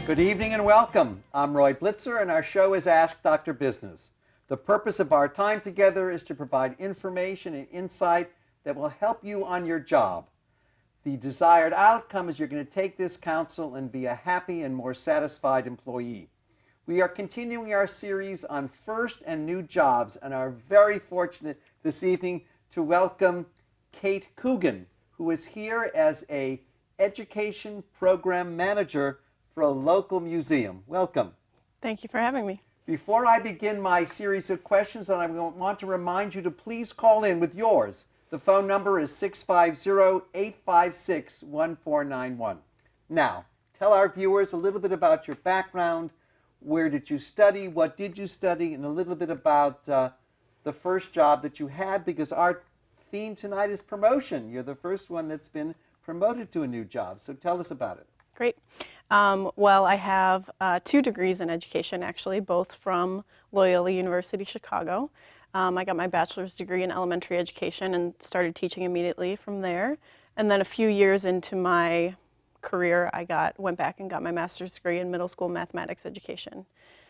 Good evening and welcome. I'm Roy Blitzer and our show is Ask Dr. Business. The purpose of our time together is to provide information and insight that will help you on your job. The desired outcome is you're going to take this counsel and be a happy and more satisfied employee. We are continuing our series on first and new jobs and are very fortunate this evening to welcome Kate Coogan, who is here as a education program manager for a local museum. Welcome. Thank you for having me. Before I begin my series of questions, I want to remind you to please call in with yours. The phone number is 650-856-1491. Now, tell our viewers a little bit about your background. Where did you study? What did you study? And a little bit about the first job that you had, because our theme tonight is promotion. You're the first one that's been promoted to a new job. So tell us about it. Great. Well, I have 2 degrees in education, actually, both from Loyola University, Chicago. I got my bachelor's degree in elementary education and started teaching immediately from there. And then a few years into my career, I went back and got my master's degree in middle school mathematics education.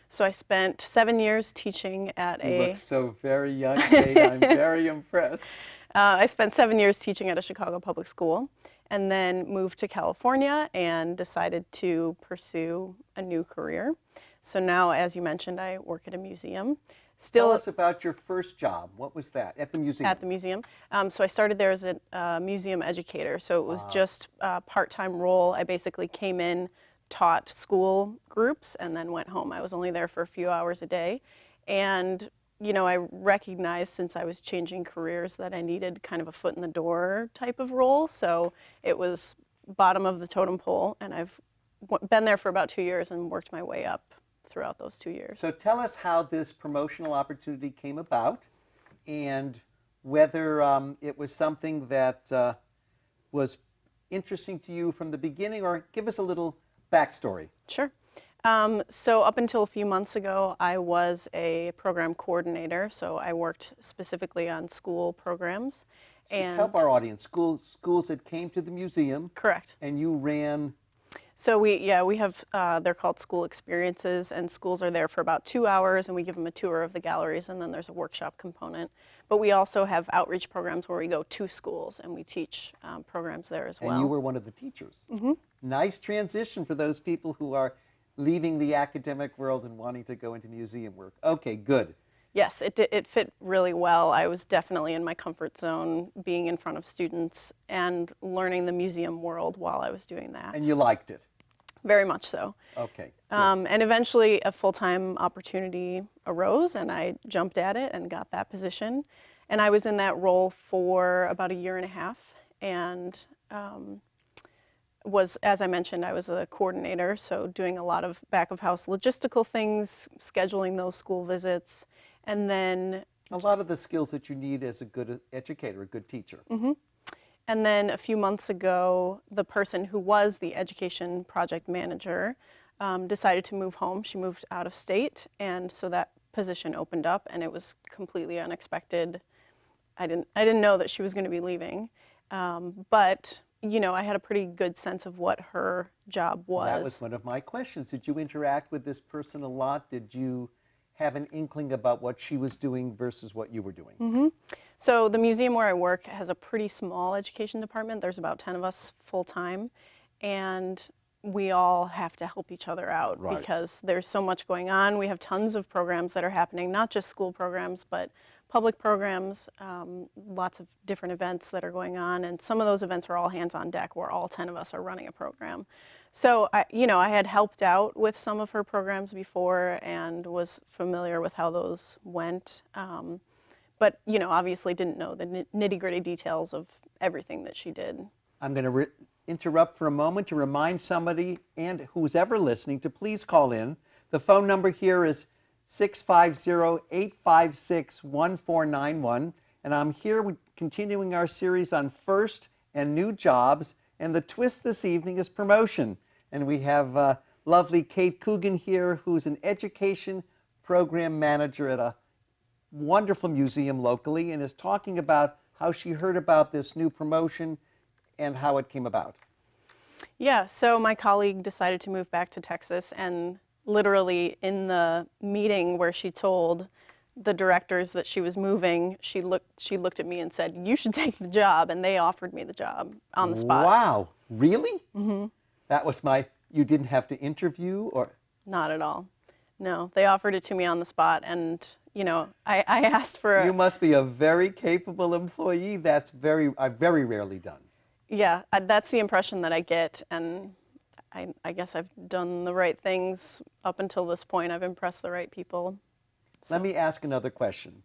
So I spent 7 years teaching at You look so very young, Kate. I'm very impressed. I spent 7 years teaching at a Chicago public school, and then moved to California and decided to pursue a new career. So now, as you mentioned, I work at a museum. Tell us about your first job. What was that at the museum? At the museum. So I started there as a museum educator. So it was just a part-time role. I basically came in, taught school groups, and then went home. I was only there for a few hours a day. And I recognized, since I was changing careers, that I needed kind of a foot in the door type of role. So it was bottom of the totem pole, and I've been there for about 2 years and worked my way up throughout those 2 years. So tell us how this promotional opportunity came about, and whether it was something that was interesting to you from the beginning, or give us a little backstory. Sure. So up until a few months ago, I was a program coordinator. So I worked specifically on school programs. Just help our audience. Schools that came to the museum. Correct. And you ran. So we have, they're called school experiences, and schools are there for about 2 hours, and we give them a tour of the galleries, and then there's a workshop component. But we also have outreach programs where we go to schools and we teach programs there as well. And you were one of the teachers. Mm-hmm. Nice transition for those people who are leaving the academic world and wanting to go into museum work. Okay, good. Yes, it fit really well. I was definitely in my comfort zone, being in front of students and learning the museum world while I was doing that. And you liked it? Very much so. Okay. And eventually a full-time opportunity arose, and I jumped at it and got that position. And I was in that role for about a year and a half, and as I mentioned, I was a coordinator, so doing a lot of back-of-house logistical things, scheduling those school visits, and then a lot of the skills that you need as a good educator, a good teacher. Mm-hmm. And then a few months ago, the person who was the education project manager decided to move home. She moved out of state, and so that position opened up, and it was completely unexpected. I didn't know that she was going to be leaving, but I had a pretty good sense of what her job was. That was one of my questions. Did you interact with this person a lot? Did you have an inkling about what she was doing versus what you were doing? Mm-hmm. So the museum where I work has a pretty small education department. There's about 10 of us full-time, and we all have to help each other out, right, because there's so much going on. We have tons of programs that are happening, not just school programs, but public programs, lots of different events that are going on, and some of those events are all hands on deck where all 10 of us are running a program. So I had helped out with some of her programs before and was familiar with how those went, but obviously didn't know the nitty-gritty details of everything that she did. I'm going to interrupt for a moment to remind somebody and who's ever listening to please call in. The phone number here is 650-856-1491. And I'm here continuing our series on first and new jobs. And the twist this evening is promotion. And we have lovely Kate Coogan here, who's an education program manager at a wonderful museum locally, and is talking about how she heard about this new promotion and how it came about. Yeah, so my colleague decided to move back to Texas, and literally in the meeting where she told the directors that she was moving, she looked at me and said, "You should take the job," and they offered me the job on the spot. Wow, really? Mm-hmm. That was you didn't have to interview or? Not at all. No, they offered it to me on the spot, and I asked for. You must be a very capable employee. That's very rarely done. Yeah, that's the impression that I get, and I guess I've done the right things up until this point. I've impressed the right people. So. Let me ask another question.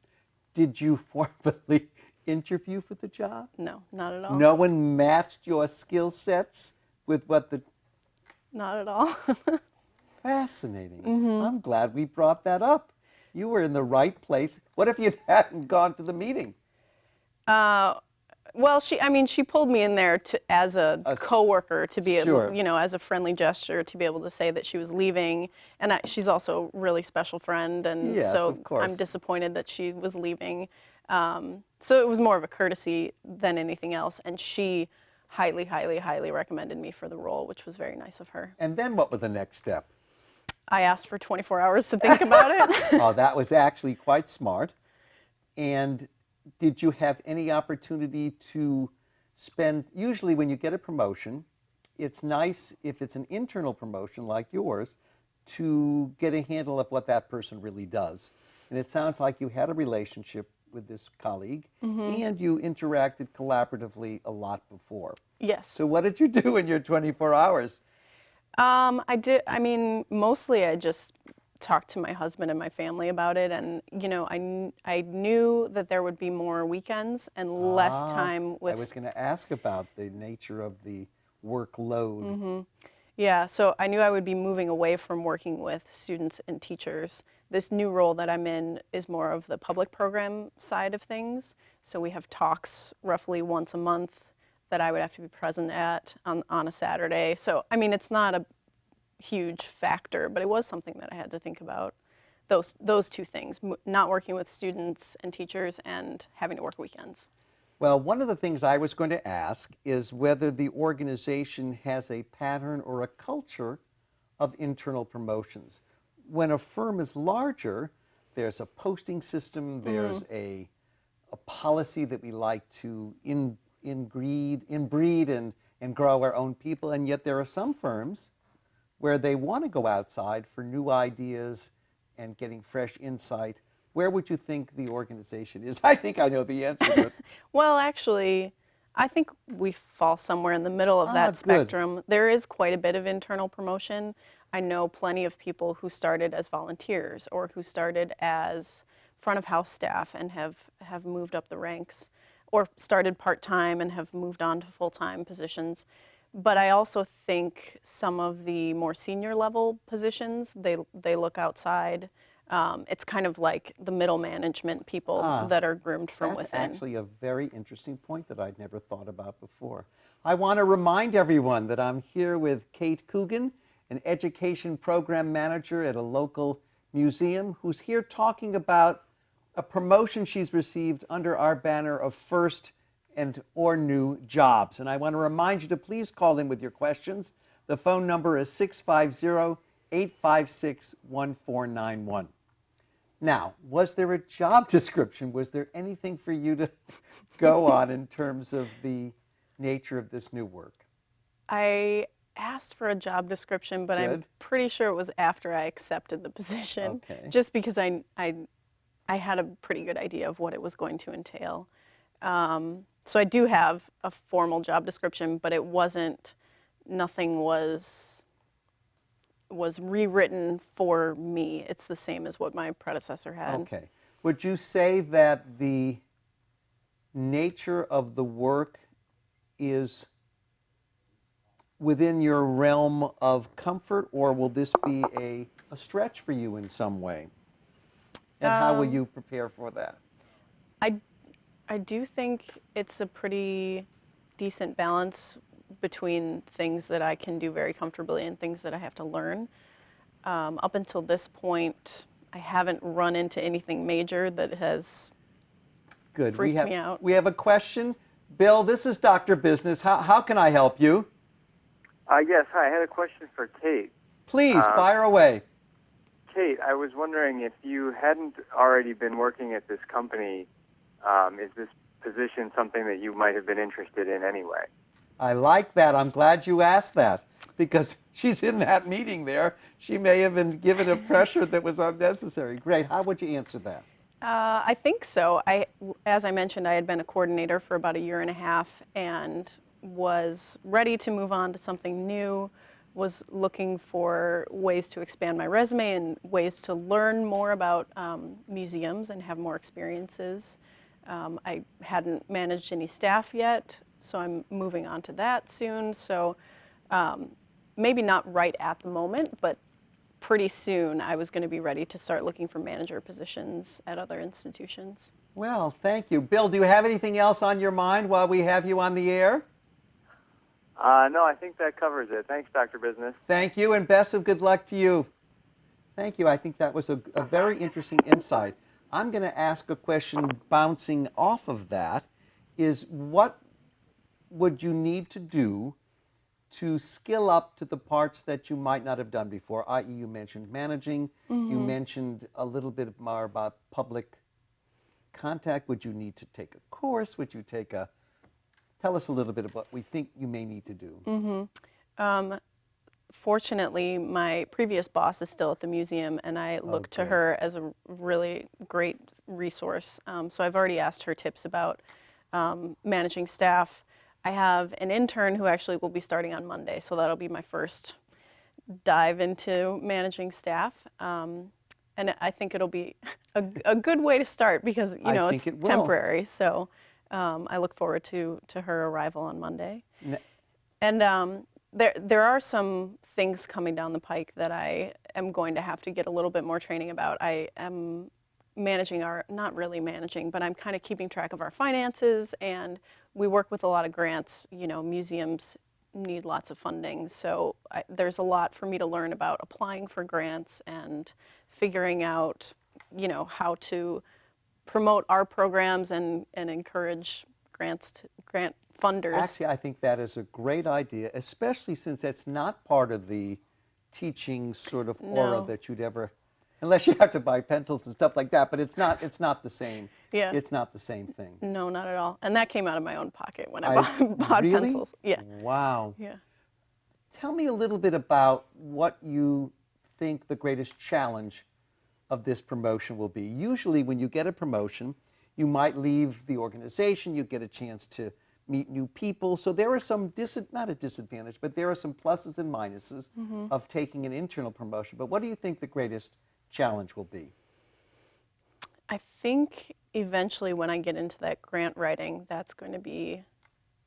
Did you formally interview for the job? No, not at all. No one matched your skill sets with what the... Not at all. Fascinating. Mm-hmm. I'm glad we brought that up. You were in the right place. What if you hadn't gone to the meeting? Well, she pulled me in there as a coworker to be, sure. As a friendly gesture to be able to say that she was leaving, and she's also a really special friend, and yes, so of course. I'm disappointed that she was leaving. So it was more of a courtesy than anything else, and she highly, highly, highly recommended me for the role, which was very nice of her. And then what was the next step? I asked for 24 hours to think about it. Oh, that was actually quite smart. And did you have any opportunity to spend, usually when you get a promotion, it's nice if it's an internal promotion like yours to get a handle of what that person really does. And it sounds like you had a relationship with this colleague, mm-hmm. and you interacted collaboratively a lot before. Yes. So what did you do in your 24 hours? Mostly I just talked to my husband and my family about it, and I knew that there would be more weekends and less time with. I was going to ask about the nature of the workload. Mm-hmm. Yeah, so I knew I would be moving away from working with students and teachers. This new role that I'm in is more of the public program side of things. So we have talks roughly once a month that I would have to be present at on a Saturday. So, it's not a huge factor, but it was something that I had to think about. Those two things, not working with students and teachers and having to work weekends. Well, one of the things I was going to ask is whether the organization has a pattern or a culture of internal promotions. When a firm is larger, there's a posting system, there's a policy that we like to inbreed and grow our own people, and yet there are some firms where they want to go outside for new ideas and getting fresh insight. Where would you think the organization is? I think I know the answer to it. Well, actually, I think we fall somewhere in the middle of that spectrum. Good. There is quite a bit of internal promotion. I know plenty of people who started as volunteers or who started as front of house staff and have moved up the ranks, or started part-time and have moved on to full-time positions. But I also think some of the more senior level positions, they look outside. It's kind of like the middle management people that are groomed from within. That's actually a very interesting point that I'd never thought about before. I want to remind everyone that I'm here with Kate Coogan, an education program manager at a local museum, who's here talking about a promotion she's received under our banner of first or new jobs. And I want to remind you to please call in with your questions. The phone number is 650-856-1491. Now, was there a job description? Was there anything for you to go on in terms of the nature of this new work? I asked for a job description, but Good. I'm pretty sure it was after I accepted the position. Okay. Just because I had a pretty good idea of what it was going to entail. So I do have a formal job description, but nothing was rewritten for me. It's the same as what my predecessor had. Okay. Would you say that the nature of the work is within your realm of comfort, or will this be a stretch for you in some way? And how will you prepare for that? I, I do think it's a pretty decent balance between things that I can do very comfortably and things that I have to learn. Up until this point, I haven't run into anything major that has Good. freaked me out. We have a question. Bill, this is Dr. Business. How can I help you? Yes, hi. I had a question for Kate. Please, fire away. Kate, I was wondering if you hadn't already been working at this company, is this position something that you might have been interested in anyway? I like that. I'm glad you asked that because she's in that meeting there. She may have been given a pressure that was unnecessary. Great. How would you answer that? I think so. As I mentioned, I had been a coordinator for about a year and a half and was ready to move on to something new, was looking for ways to expand my resume and ways to learn more about museums and have more experiences. I hadn't managed any staff yet, so I'm moving on to that soon. So maybe not right at the moment, but pretty soon I was going to be ready to start looking for manager positions at other institutions. Well, thank you. Bill, do you have anything else on your mind while we have you on the air? No, I think that covers it. Thanks, Dr. Business. Thank you, and best of good luck to you. Thank you. I think that was a very interesting insight. I'm going to ask a question bouncing off of that, is what would you need to do to skill up to the parts that you might not have done before, i.e. you mentioned managing, you mentioned a little bit more about public contact. Would you need to take a course? Would you take a, tell us a little bit about what we think you may need to do. Fortunately, my previous boss is still at the museum, and I look to her as a really great resource. So I've already asked her tips about managing staff. I have an intern who actually will be starting on Monday, so that'll be my first dive into managing staff. And I think it'll be a good way to start because it's temporary. So I look forward to her arrival on Monday. And there are some things coming down the pike that I am going to have to get a little bit more training about. I am managing not really managing, but I'm kind of keeping track of our finances, and we work with a lot of grants. Museums need lots of funding, so there's a lot for me to learn about applying for grants and figuring out, how to promote our programs and encourage grant funders. Actually, I think that is a great idea, especially since it's not part of the teaching sort of aura that you'd ever, unless you have to buy pencils and stuff like that, but it's not the same. Yeah. It's not the same thing. No, not at all. And that came out of my own pocket when I bought really? pencils. Yeah. Wow. Yeah. Tell me a little bit about what you think the greatest challenge of this promotion will be. Usually when you get a promotion, you might leave the organization, you get a chance to meet new people. So there are some, not a disadvantage, but there are some pluses and minuses of taking an internal promotion. But what do you think the greatest challenge will be? I think eventually when I get into that grant writing, that's going to be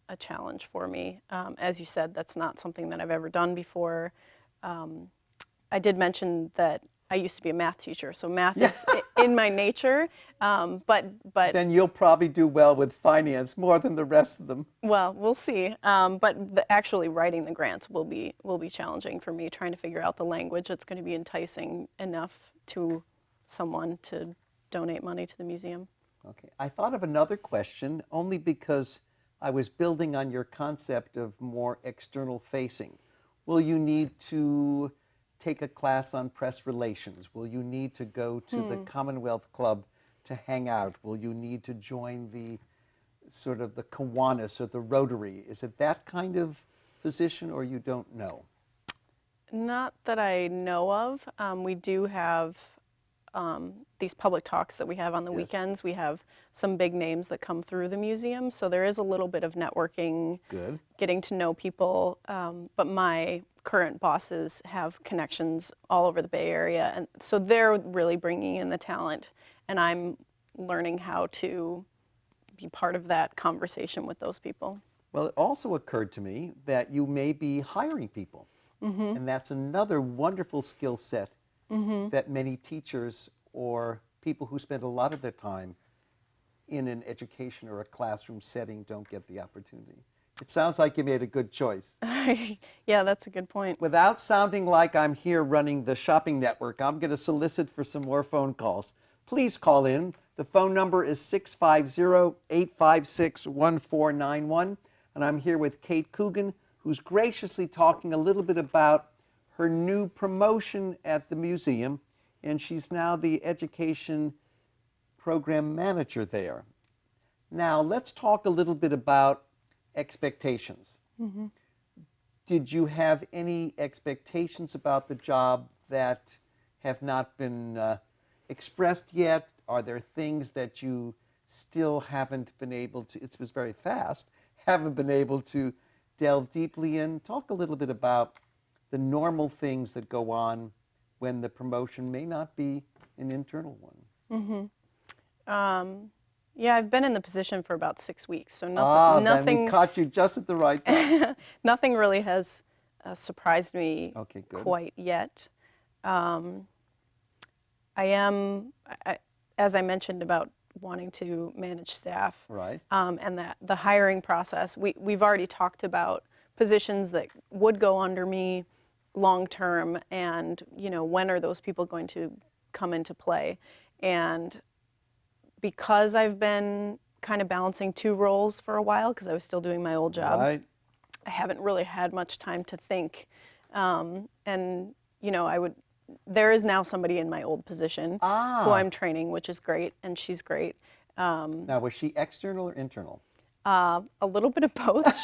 a challenge for me. As you said, that's not something that I've ever done before. I did mention that I used to be a math teacher, so math is in my nature, but then you'll probably do well with finance more than the rest of them. Well, we'll see. But actually writing the grants will be challenging for me, trying to figure out the language that's going to be enticing enough to someone to donate money to the museum. Okay, I thought of another question only because I was building on your concept of more external facing. Will you need to take a class on press relations? Will you need to go to the Commonwealth Club to hang out? Will you need to join the sort of the Kiwanis or the Rotary? Is it that kind of position, or you don't know? Not that I know of. We do have these public talks that we have on the weekends. We have some big names that come through the museum, so there is a little bit of networking, getting to know people. But my current bosses have connections all over the Bay Area, and so they're really bringing in the talent, and I'm learning how to be part of that conversation with those people. Well, it also occurred to me that you may be hiring people. And that's another wonderful skill set that many teachers or people who spend a lot of their time in an education or a classroom setting don't get the opportunity. It sounds like you made a good choice. Yeah, that's a good point. Without sounding like I'm here running the shopping network, I'm going to solicit for some more phone calls. Please call in. The phone number is 650-856-1491. And I'm here with Kate Coogan, who's graciously talking a little bit about her new promotion at the museum. And she's now the education program manager there. Now, let's talk a little bit about expectations. Did you have any expectations about the job that have not been expressed yet? Are there things that you still haven't been able to, it was very fast, haven't been able to delve deeply in? Talk a little bit about the normal things that go on when the promotion may not be an internal one. Yeah, I've been in the position for about 6 weeks, so nothing. Then we caught you just at the right time. Nothing really has surprised me Okay, good. quite yet. I am, as I mentioned about wanting to manage staff, Right. and that the hiring process. We've already talked about positions that would go under me long term, and when are those people going to come into play? And because I've been kind of balancing two roles for a while, because I was still doing my old job, Right. I haven't really had much time to think. And there is now somebody in my old position who I'm training, which is great, and she's great. Now, was she external or internal? A little bit of both.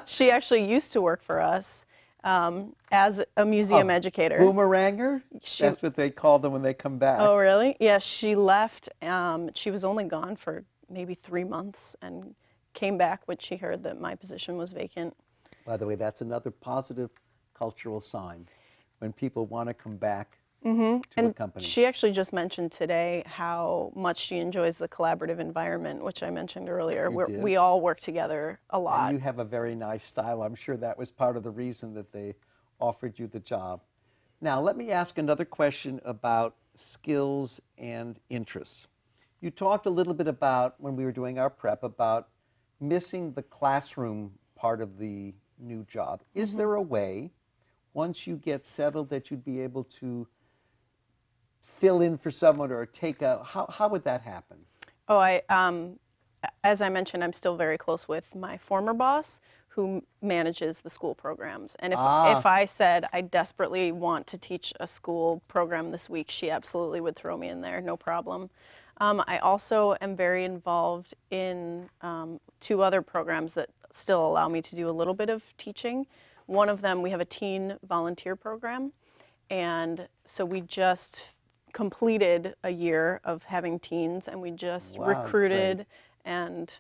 She actually used to work for us as a museum educator. Boomeranger? That's what they call them when they come back. Oh, really? Yeah, she left. She was only gone for maybe 3 months and came back when she heard that my position was vacant. By the way, that's another positive cultural sign when people want to come back to a company. She actually just mentioned today how much she enjoys the collaborative environment, which I mentioned earlier, where did? we all work together a lot. And you have a very nice style. I'm sure that was part of the reason that they offered you the job. Now, let me ask another question about skills and interests. You talked a little bit about, when we were doing our prep, about missing the classroom part of the new job. Is there a way, once you get settled, that you'd be able to fill in for someone or take how would that happen? Oh, as I mentioned, I'm still very close with my former boss who manages the school programs. And if I said I desperately want to teach a school program this week, she absolutely would throw me in there, no problem. I also am very involved in 2 other programs that still allow me to do a little bit of teaching. One of them, we have a teen volunteer program, and so we just completed a year of having teens, and we just recruited. Great. And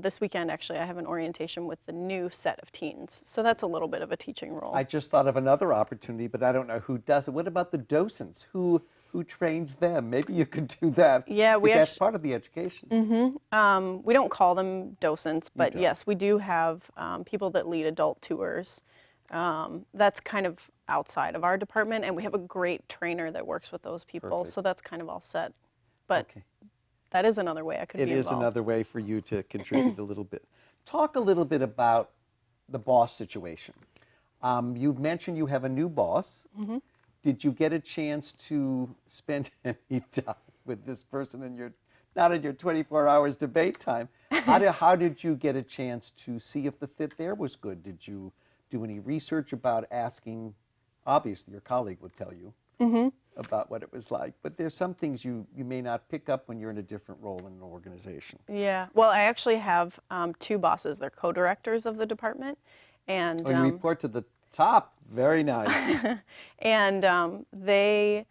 this weekend, actually, I have an orientation with the new set of teens. So that's a little bit of a teaching role. I just thought of another opportunity, but I don't know who does it. What about the docents? Who trains them? Maybe you could do that. Yeah, that's part of the education. We don't call them docents, but yes, we do have people that lead adult tours. That's kind of outside of our department, and we have a great trainer that works with those people. Perfect. So that's kind of all set. But that is another way I could be involved. It is another way for you to contribute a little bit. Talk a little bit about the boss situation. You mentioned you have a new boss. Did you get a chance to spend any time with this person not in your 24 hours debate time? How did you get a chance to see if the fit there was good? Did you do any research about asking? Obviously, your colleague would tell you about what it was like, but there's some things you may not pick up when you're in a different role in an organization. Yeah, well, I actually have 2 bosses. They're co-directors of the department, and you report to the top. Very nice. And they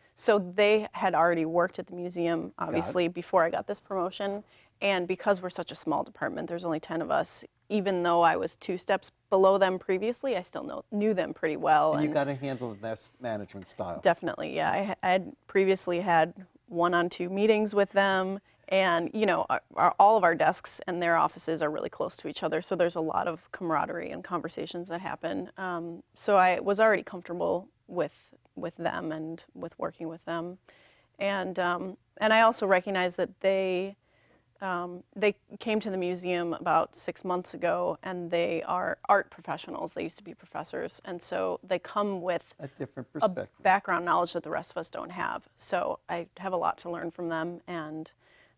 had already worked at the museum, obviously, before I got this promotion. And because we're such a small department, there's only 10 of us, even though I was 2 steps below them previously, I still knew them pretty well. And you got a handle of their management style. Definitely, yeah. I had previously had 1-on-2 meetings with them, And you know, all of our desks and their offices are really close to each other, so there's a lot of camaraderie and conversations that happen. So I was already comfortable with them and with working with them, and I also recognize that they came to the museum about 6 months ago, and they are art professionals. They used to be professors, and so they come with A different a perspective. background knowledge that the rest of us don't have. So I have a lot to learn from them, and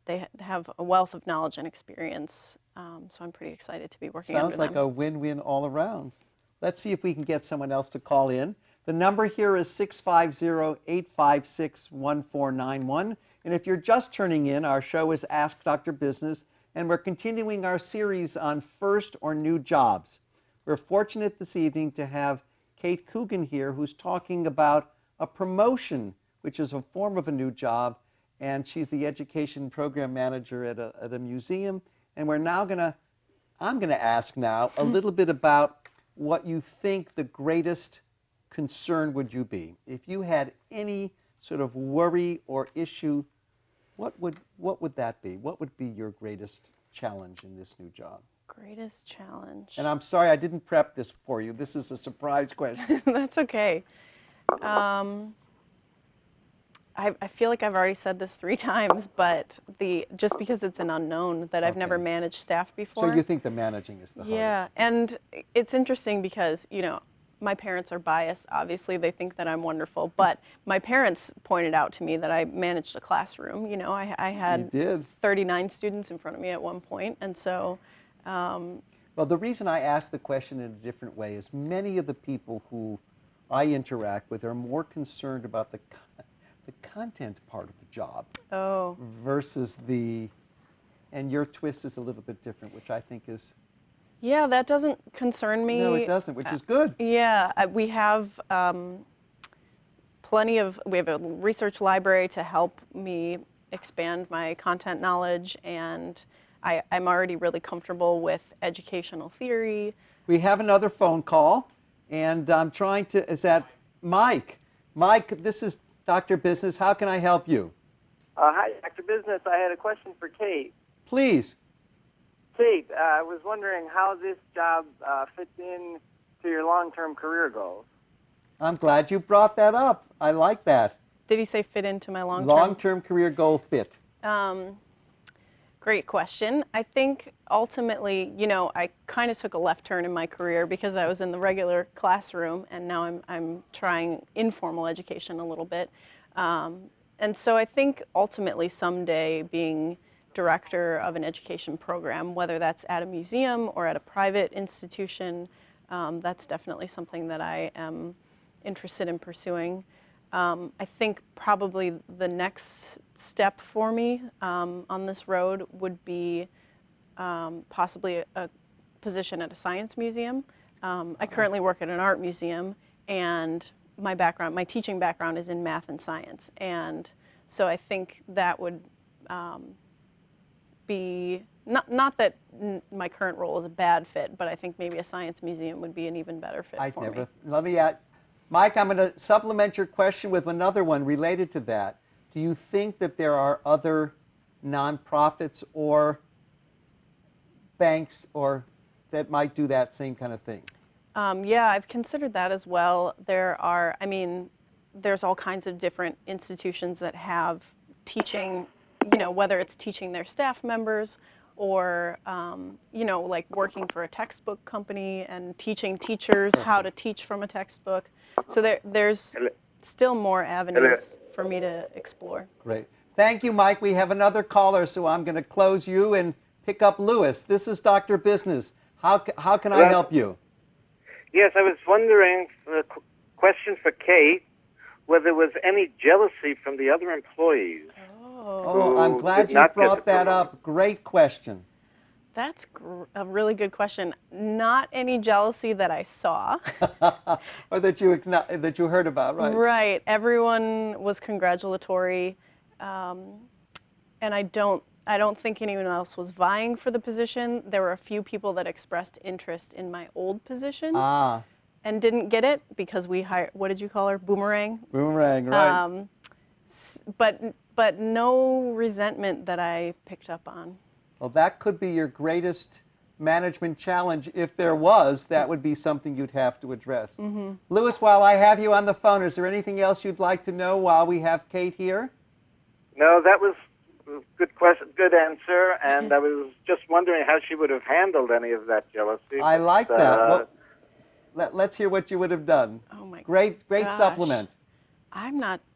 they have a wealth of knowledge and experience. So I'm pretty excited to be working under Sounds like them. a win-win all around. Let's see if we can get someone else to call in. The number here is 650-856-1491. And if you're just turning in, our show is Ask Dr. Business, and we're continuing our series on first or new jobs. We're fortunate this evening to have Kate Coogan here, who's talking about a promotion, which is a form of a new job, and she's the education program manager at a museum. And I'm going to ask now a little bit about what you think the greatest concern would you be. If you had any sort of worry or issue, what would that be? What would be your greatest challenge in this new job? Greatest challenge. And I'm sorry I didn't prep this for you. This is a surprise question. That's okay. I feel like I've already said this 3 times, but just because it's an unknown that I've never Okay. managed staff before. So you think the managing is the hardest? Yeah, and it's interesting because, you know, my parents are biased. Obviously, they think that I'm wonderful, but my parents pointed out to me that I managed a classroom. You know, I had You did. 39 students in front of me at one point, and so. Well, the reason I ask the question in a different way is many of the people who I interact with are more concerned about the content part of the job Oh. versus and your twist is a little bit different, which I think is. Yeah, that doesn't concern me. No, it doesn't, which is good. Yeah, we have we have a research library to help me expand my content knowledge, and I'm already really comfortable with educational theory. We have another phone call, and I'm trying to, is that Mike? Mike, this is Dr. Business. How can I help you? Hi, Dr. Business. I had a question for Kate. Please. Kate, I was wondering how this job fits in to your long-term career goals. I'm glad you brought that up. I like that. Did he say fit into my long-term? Long-term career goal fit. Great question. I think ultimately, you know, I kind of took a left turn in my career because I was in the regular classroom, and now I'm trying informal education a little bit. And so I think ultimately someday being director of an education program, whether that's at a museum or at a private institution, that's definitely something that I am interested in pursuing. I think probably the next step for me on this road would be possibly a position at a science museum. I currently work at an art museum, and my teaching background is in math and science, and so I think that would be not that my current role is a bad fit, but I think maybe a science museum would be an even better fit for me. Let me add, Mike, I'm going to supplement your question with another one related to that. Do you think that there are other nonprofits or banks or that might do that same kind of thing? Yeah, I've considered that as well. There's all kinds of different institutions that have teaching, you know, whether it's teaching their staff members or, you know, like working for a textbook company and teaching teachers how to teach from a textbook. So there's still more avenues for me to explore. Great. Thank you, Mike. We have another caller, so I'm going to close you and pick up Lewis. This is Dr. Business. How can I help you? Yes, I was wondering, question for Kate, whether there was any jealousy from the other employees. Oh, I'm glad you brought that up. Great question. That's a really good question. Not any jealousy that I saw. Or that you heard about, right? Right. Everyone was congratulatory, and I don't think anyone else was vying for the position. There were a few people that expressed interest in my old position and didn't get it because we hired, what did you call her? Boomerang? Boomerang, right. But no resentment that I picked up on. Well, that could be your greatest management challenge. If there was, that would be something you'd have to address. Louis, while I have you on the phone, is there anything else you'd like to know while we have Kate here? No, that was a good question, good answer, and I was just wondering how she would have handled any of that jealousy. I like that. Well, let's hear what you would have done. Oh my Great gosh. supplement.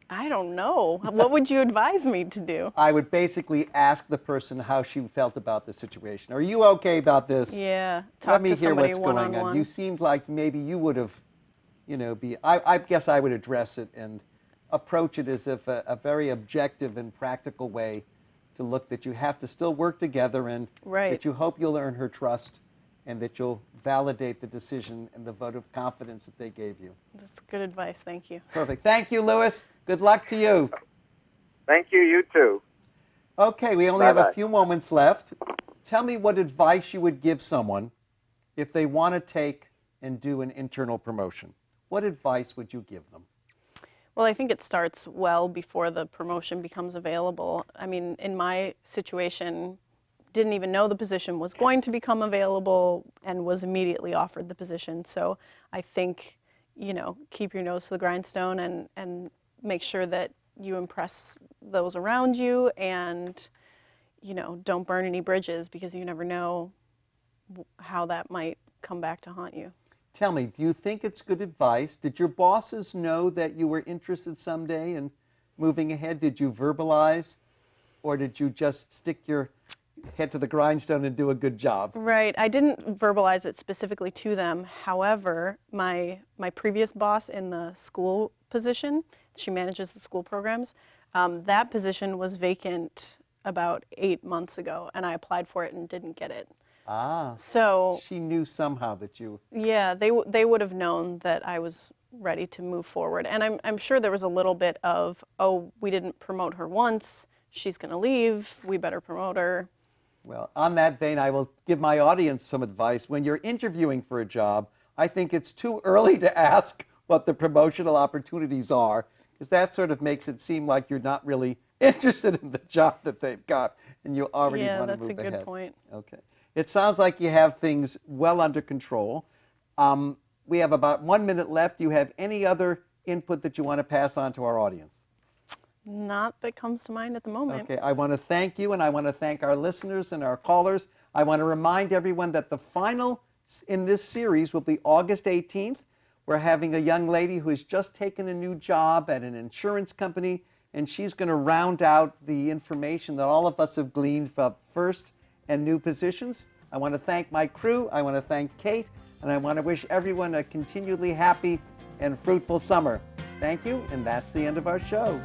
I don't know. What would you advise me to do? I would basically ask the person how she felt about the situation. Are you okay about this? Yeah, Let talk me to hear somebody what's going on. one-on-one. You seemed like maybe you would have, I guess I would address it and approach it as if a very objective and practical way to look that you have to still work together and Right. that you hope you'll earn her trust and that you'll validate the decision and the vote of confidence that they gave you. That's good advice. Thank you. Perfect. Thank you, Louis. Good luck to you. Thank you, you too. Okay, we only have Bye-bye. a few moments left. Tell me what advice you would give someone if they want to take and do an internal promotion. What advice would you give them? Well, I think it starts well before the promotion becomes available. I mean, in my situation, didn't even know the position was going to become available and was immediately offered the position. So I think, keep your nose to the grindstone and make sure that you impress those around you and, don't burn any bridges because you never know how that might come back to haunt you. Tell me, do you think it's good advice? Did your bosses know that you were interested someday in moving ahead? Did you verbalize, or did you just stick your head to the grindstone and do a good job? Right. I didn't verbalize it specifically to them. However, my previous boss in the school position, she manages the school programs, that position was vacant about 8 months ago, and I applied for it and didn't get it. Ah, So she knew somehow that you... yeah, they would have known that I was ready to move forward. And I'm sure there was a little bit of, oh, we didn't promote her once, she's going to leave, we better promote her. Well, on that vein, I will give my audience some advice. When you're interviewing for a job, I think it's too early to ask what the promotional opportunities are, because that sort of makes it seem like you're not really interested in the job that they've got, and you already Yeah, want to that's move a ahead. good point. Okay. It sounds like you have things well under control. We have about 1 minute left. Do you have any other input that you want to pass on to our audience? Not that comes to mind at the moment. Okay, I want to thank you, and I want to thank our listeners and our callers. I want to remind everyone that the final in this series will be August 18th. We're having a young lady who has just taken a new job at an insurance company, and she's going to round out the information that all of us have gleaned from first and new positions. I want to thank my crew. I want to thank Kate, and I want to wish everyone a continually happy and fruitful summer. Thank you, and that's the end of our show.